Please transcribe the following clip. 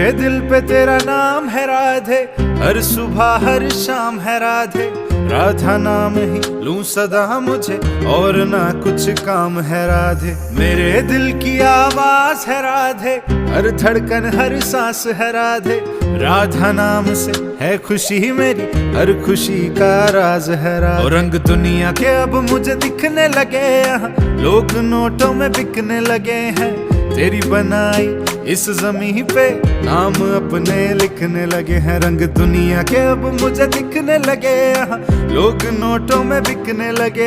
मेरे दिल पे तेरा नाम है राधे, हर सुबह हर शाम है राधे। राधा नाम ही लूं सदा मुझे और ना कुछ काम है राधे। मेरे दिल की आवाज है राधे, हर धड़कन हर सांस है राधे। राधा नाम से है खुशी मेरी, हर खुशी का राज है राधे। और रंग दुनिया के अब मुझे दिखने लगे यहाँ, लोग नोटों में बिकने लगे हैं। तेरी बनाई इस ज़मीं पे नाम अपने लिखने लगे हैं। रंग दुनिया के अब मुझे दिखने लगे यहाँ, लोग नोटों में बिकने लगे।